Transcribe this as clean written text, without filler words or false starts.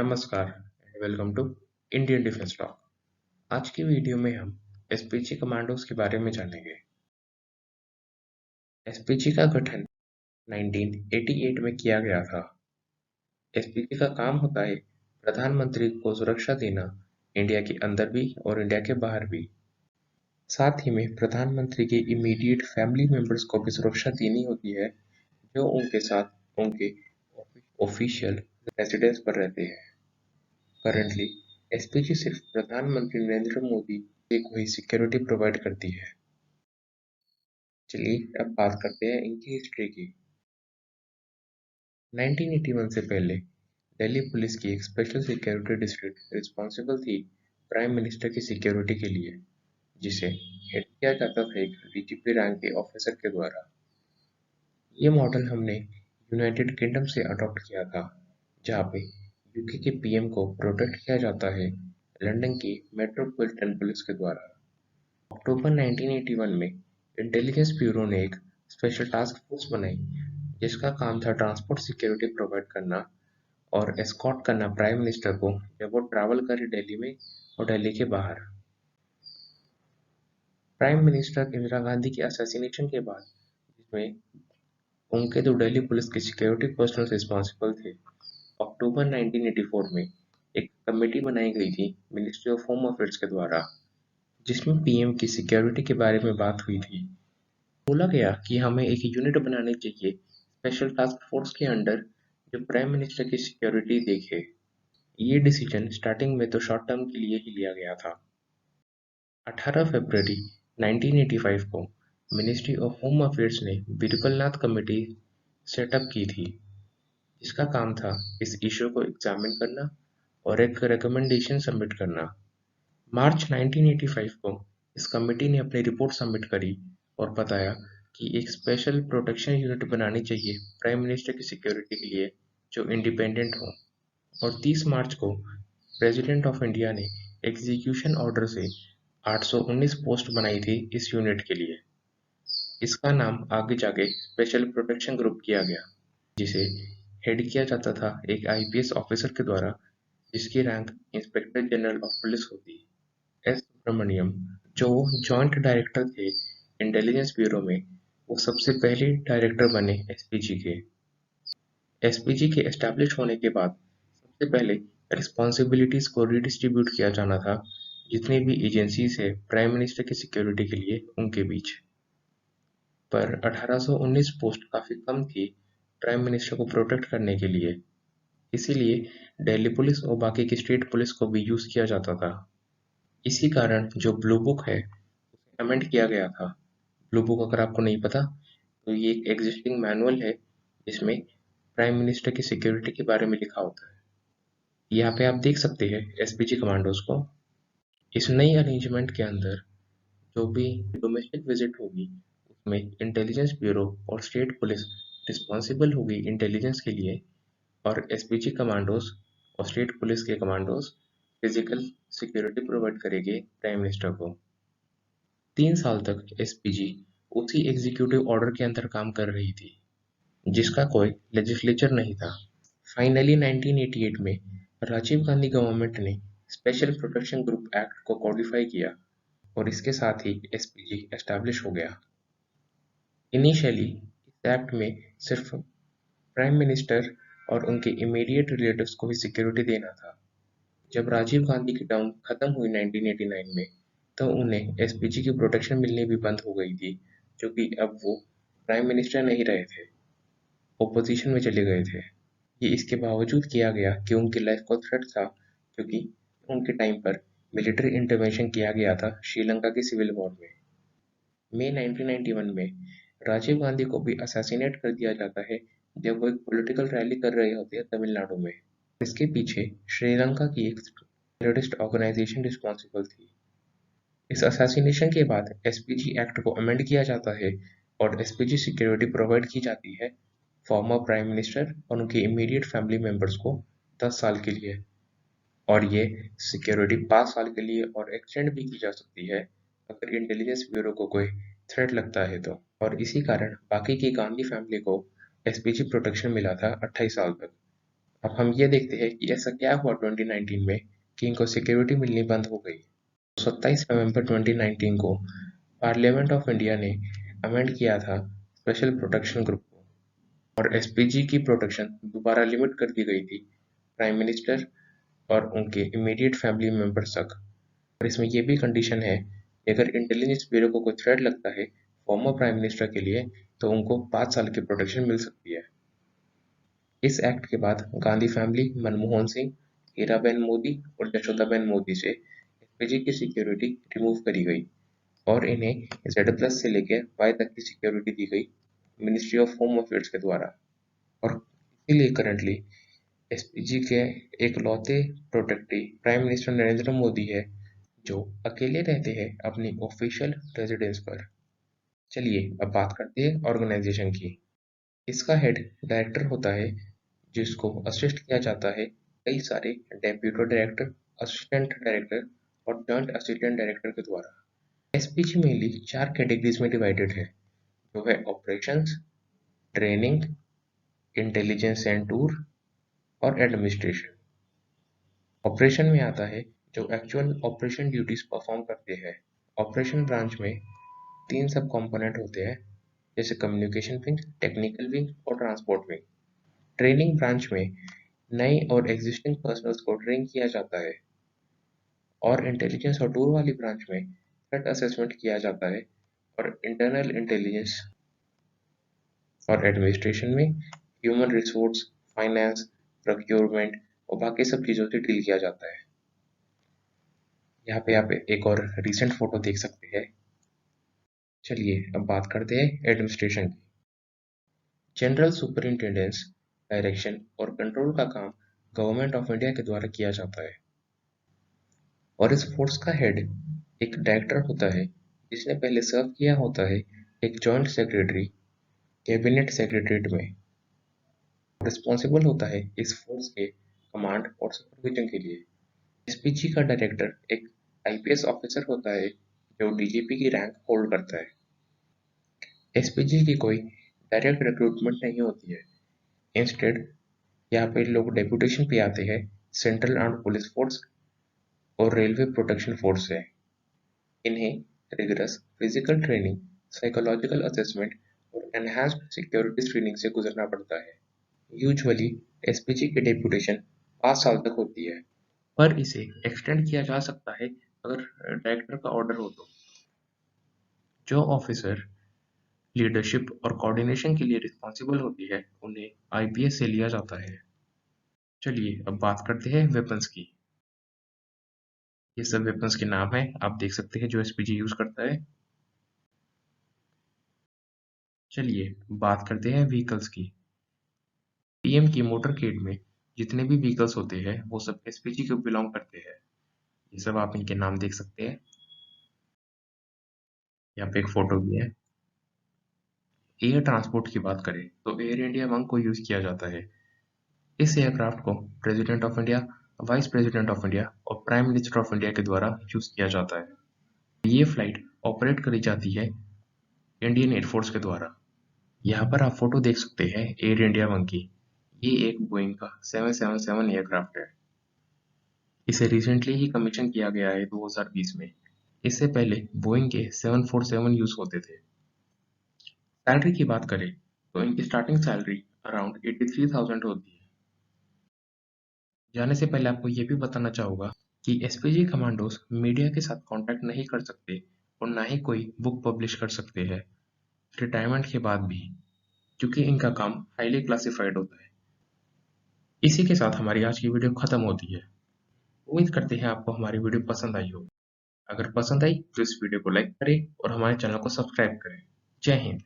नमस्कार and welcome to Indian defence talk. आज की वीडियो में हम एसपीजी कमांडोज के बारे में जानेंगे। एसपीजी का गठन 1988 में किया गया था। एसपीजी का काम होता है प्रधानमंत्री को सुरक्षा देना, इंडिया के अंदर भी और इंडिया के बाहर भी। साथ ही में प्रधानमंत्री के इमीडिएट फैमिली मेंबर्स को भी सुरक्षा देनी होती है, जो उनके साथ उनके ऑफिशियल रेसिडेंस पर रहते हैं। करंटली एसपीजी सिर्फ प्रधानमंत्री नरेंद्र मोदी को ही सिक्योरिटी प्रोवाइड करती है। चलिए अब बात करते हैं इनकी हिस्ट्री की। 1981 से पहले दिल्ली पुलिस की एक स्पेशल सिक्योरिटी डिस्ट्रिक्ट रिस्पॉन्सिबल थी प्राइम मिनिस्टर की सिक्योरिटी के लिए, जिसे हेड किया जाता था एक डीजीपी रैंक के ऑफिसर के द्वारा। ये मॉडल हमने यूनाइटेड किंगडम से अडॉप्ट किया था, जहाँ पे यूके के पीएम को प्रोटेक्ट किया जाता है लंदन की मेट्रोपॉलिटन पुलिस के द्वारा। अक्टूबर 1981 में इंटेलिजेंस ब्यूरो ने एक स्पेशल टास्क फोर्स बनाई, जिसका काम था ट्रांसपोर्ट सिक्योरिटी प्रोवाइड करना और एस्कॉर्ट करना प्राइम मिनिस्टर को जब वो ट्रैवल करे दिल्ली में और दिल्ली के बाहर। प्राइम मिनिस्टर इंदिरा गांधी के असैसिनेशन के बाद, जिसमें उनके तो दिल्ली पुलिस के सिक्योरिटी पर्सनल रिस्पॉन्सिबल थे, अक्टूबर 1984 में एक कमेटी बनाई गई थी मिनिस्ट्री ऑफ होम अफेयर्स के द्वारा, जिसमें पीएम की सिक्योरिटी के बारे में बात हुई थी। बोला गया कि हमें एक यूनिट बनानी चाहिए स्पेशल टास्क फोर्स के अंडर, जो प्राइम मिनिस्टर की सिक्योरिटी देखे। ये डिसीजन स्टार्टिंग में तो शॉर्ट टर्म के लिए ही लिया गया था। 18 फरवरी 1985 को मिनिस्ट्री ऑफ होम अफेयर्स ने बिरबलनाथ कमेटी सेटअप की थी, जिसका काम था इस इशू को एग्जामिन करना और एक रिकमेंडेशन सबमिट करना। मार्च 1985 को इस कमेटी ने अपनी रिपोर्ट सबमिट करी और बताया कि एक स्पेशल प्रोटेक्शन यूनिट बनानी चाहिए प्राइम मिनिस्टर की सिक्योरिटी के लिए, जो इंडिपेंडेंट हो। और 30 मार्च को प्रेसिडेंट ऑफ इंडिया ने एग्जीक्यूशन ऑर्डर से 819 पोस्ट बनाई थी इस यूनिट के लिए। इसका नाम आगे जाके स्पेशल प्रोटेक्शन ग्रुप किया गया, जिसे हेड किया जाता था एक आईपीएस ऑफिसर के द्वारा, जिसकी rank inspector general of police होती। एस सुब्रमण्यम, जो जॉइंट डायरेक्टर थे इंटेलिजेंस ब्यूरो में, वो सबसे पहले डायरेक्टर बने एसपीजी के। एसपीजी के एस्टैब्लिश होने के बाद सबसे पहले रिस्पॉन्सिबिलिटीज को रिडिस्ट्रीब्यूट किया जाना था जितनी भी एजेंसीज है प्राइम मिनिस्टर की सिक्योरिटी के लिए उनके बीच। पर 1819 पोस्ट काफी कम थी प्राइम मिनिस्टर को प्रोटेक्ट करने के लिए, इसीलिए दिल्ली पुलिस और बाकी की स्टेट पुलिस को भी यूज किया जाता था। इसी कारण जो ब्लू बुक है उसे अमेंड किया गया था। ब्लू बुक अगर आपको नहीं पता, तो ये एक एग्जिस्टिंग मैनुअल है जिसमें प्राइम मिनिस्टर की सिक्योरिटी के बारे में लिखा होता है। यहाँ पे आप देख सकते हैं एसपीजी कमांडोज को। इस नई अरेंजमेंट के अंदर जो भी डोमेस्टिक विजिट होगी, उसमें इंटेलिजेंस ब्यूरो और स्टेट पुलिस रिस्पॉन्सिबल होगी इंटेलिजेंस के लिए, और एसपीजी कमांडोज और स्टेट पुलिस के कमांडोज फिजिकल सिक्योरिटी प्रोवाइड करेंगे प्राइम मिनिस्टर को। 3 साल तक एसपीजी उसी एग्जीक्यूटिव ऑर्डर के अंदर काम कर रही थी, जिसका कोई लेजिस्लेचर नहीं था। फाइनली 1988 में राजीव गांधी गवर्नमेंट ने स्पेशल प्रोटेक्शन ग्रुप एक्ट को कॉडिफाई किया और इसके साथ ही एसपीजी एस्टैब्लिश हो गया। इनिशियली इस एक्ट में सिर्फ प्राइम मिनिस्टर और उनके इमीडिएट रिलेटिव्स को ही सिक्योरिटी देना था। जब राजीव गांधी की टर्म खत्म हुई 1989 में, तो उन्हें एसपीजी की प्रोटेक्शन मिलनी भी बंद हो गई थी, क्योंकि अब वो प्राइम मिनिस्टर नहीं रहे थे, ओपोजिशन में चले गए थे। ये इसके बावजूद किया गया कि उनकी लाइफ को थ्रेट था, क्योंकि उनके टाइम पर मिलिट्री इंटरवेंशन किया गया था श्रीलंका की सिविल वॉर में। मई 1991 में राजीव गांधी को भी असैसिनेट कर दिया जाता है जब वो एक पॉलिटिकल रैली कर रहे होते हैं तमिलनाडु में। इसके पीछे श्रीलंका की एक टेररिस्ट ऑर्गेनाइजेशन रिस्पॉन्सिबल थी। इस असैसिनेशन के बाद एसपीजी एक्ट को अमेंड किया जाता है और एसपीजी सिक्योरिटी प्रोवाइड की जाती है फॉर्मर प्राइम मिनिस्टर और उनके इमीडिएट फैमिली मेंबर्स को 10 साल के लिए, और ये सिक्योरिटी 5 साल के लिए और एक्सटेंड भी की जा सकती है अगर इंटेलिजेंस ब्यूरो को कोई थ्रेट लगता है तो। और इसी कारण बाकी की गांधी फैमिली को एसपीजी प्रोटेक्शन मिला था 28 साल तक। अब हम ये देखते हैं कि ऐसा क्या हुआ 2019 में कि इनको सिक्योरिटी मिलनी बंद हो गई। 27 नवंबर 2019 को पार्लियामेंट ऑफ इंडिया ने अमेंड किया था स्पेशल प्रोटेक्शन ग्रुप को, और एसपीजी की प्रोटेक्शन दोबारा लिमिट कर दी गई थी प्राइम मिनिस्टर और उनके इमीडिएट फैमिली मेंबर्स तक। और इसमें यह भी कंडीशन है कि अगर इंटेलिजेंस ब्यूरो को कोई थ्रेट लगता है फॉर्मर प्राइम मिनिस्टर के लिए तो उनको 5 साल की प्रोटेक्शन मिल सकती है। इस एक्ट के बाद गांधी फैमिली, मनमोहन सिंह, हीराबेन मोदी और यशोदाबेन मोदी से एसपीजी की सिक्योरिटी रिमूव करी गई और इन्हें Z+ से लेकर Y तक की सिक्योरिटी दी गई मिनिस्ट्री ऑफ होम अफेयर्स के द्वारा। और इसीलिए करंटली एसपीजी के एकलौते protectee prime minister Narendra Modi है, जो अकेले रहते हैं अपनी ऑफिशियल रेजिडेंस पर। चलिए अब बात करते हैं ऑर्गेनाइजेशन की। इसका हेड डायरेक्टर होता है, जिसको असिस्ट किया जाता है कई सारे डेप्यूटी डायरेक्टर, असिस्टेंट डायरेक्टर और जॉइंट असिस्टेंट डायरेक्टर के द्वारा। एसपीजी मेनली 4 कैटेगरीज में डिवाइडेड है, जो है operations, training, intelligence and tour और एडमिनिस्ट्रेशन। ऑपरेशन में आता है जो एक्चुअल ऑपरेशन ड्यूटीज परफॉर्म करते हैं। ऑपरेशन ब्रांच में 3 सब कंपोनेंट होते हैं, जैसे कम्युनिकेशन विंग, टेक्निकल विंग और ट्रांसपोर्ट विंग। ट्रेनिंग ब्रांच में नए और एग्जिस्टिंग पर्सनल्स को ट्रेन किया जाता है, और इंटेलिजेंस और टूर वाली ब्रांच में थ्रेट असेसमेंट किया जाता है और इंटरनल इंटेलिजेंस। और एडमिनिस्ट्रेशन में ह्यूमन रिसोर्स, फाइनेंस, प्रोक्योरमेंट और बाकी सब चीज़ों से डील किया जाता है। यहाँ पे आप एक और रिसेंट फोटो देख सकते हैं। चलिए अब बात करते हैं एडमिनिस्ट्रेशन की। जनरल सुपरिंटेंडेंस, डायरेक्शन और कंट्रोल का काम गवर्नमेंट ऑफ इंडिया के द्वारा किया जाता है, और इस फोर्स का हेड एक डायरेक्टर होता है, जिसने पहले सर्व किया होता है एक जॉइंट सेक्रेटरी कैबिनेट सेक्रेटरीट में। रिस्पॉन्सिबल होता है इस फोर्स के कमांड और सुपरविजन के लिए। एसपीजी का डायरेक्टर एक आईपीएस ऑफिसर होता है, जो डीजीपी की रैंक होल्ड करता है। एसपीजी की कोई डायरेक्ट रिक्रूटमेंट नहीं होती है। इंस्टेड यहाँ पे लोग डेपुटेशन पे आते हैं सेंट्रल आर्म्ड पुलिस फोर्स और रेलवे प्रोटेक्शन फोर्स से। इन्हें rigorous physical training, psychological assessment और एनहांस्ड सिक्योरिटी स्क्रीनिंग से गुजरना पड़ता है। यूजुअली एसपीजी की डेपुटेशन 5 साल तक होती है, पर इसे एक्सटेंड किया जा सकता है अगर डायरेक्टर का ऑर्डर हो तो। जो ऑफिसर लीडरशिप और कोऑर्डिनेशन के लिए रिस्पॉन्सिबल होती है, उन्हें आईपीएस से लिया जाता है। चलिए अब बात करते हैं वेपन्स की। ये सब वेपन्स के नाम हैं, आप देख सकते हैं जो एसपीजी यूज करता है। चलिए बात करते हैं व्हीकल्स की। पीएम की मोटरकेड में जितने भी व्हीकल्स होते हैं वो सब एसपीजी को बिलोंग करते हैं। ये सब आप इनके नाम देख सकते हैं। यहाँ पे एक फोटो भी है। एयर ट्रांसपोर्ट की बात करें तो एयर इंडिया वन को यूज किया जाता है। इस एयरक्राफ्ट को president of India, vice president of India और प्राइम मिनिस्टर ऑफ इंडिया के द्वारा यूज किया जाता है। ये फ्लाइट ऑपरेट करी जाती है इंडियन एयरफोर्स के द्वारा। यहाँ पर आप फोटो देख सकते हैं एयर इंडिया वन की। ये एक बोइंग का 777 एयरक्राफ्ट है। इसे रिसेंटली ही कमीशन किया गया है 2020 में। इससे पहले बोइंग के 747 यूज होते थे। सैलरी की बात करें तो इनकी स्टार्टिंग सैलरी अराउंड 83,000 होती है। जाने से पहले आपको ये भी बताना चाहूँगा कि एसपीजी कमांडोज मीडिया के साथ कांटेक्ट नहीं कर सकते और ना ही कोई बुक पब्लिश कर सकते हैं रिटायरमेंट के बाद भी, क्योंकि इनका काम हाईली क्लासिफाइड होता है। इसी के साथ हमारी आज की वीडियो खत्म होती है। उम्मीद करते हैं आपको हमारी वीडियो पसंद आई होगी। अगर पसंद आई तो इस वीडियो को लाइक करें और हमारे चैनल को सब्सक्राइब करें। जय हिंद।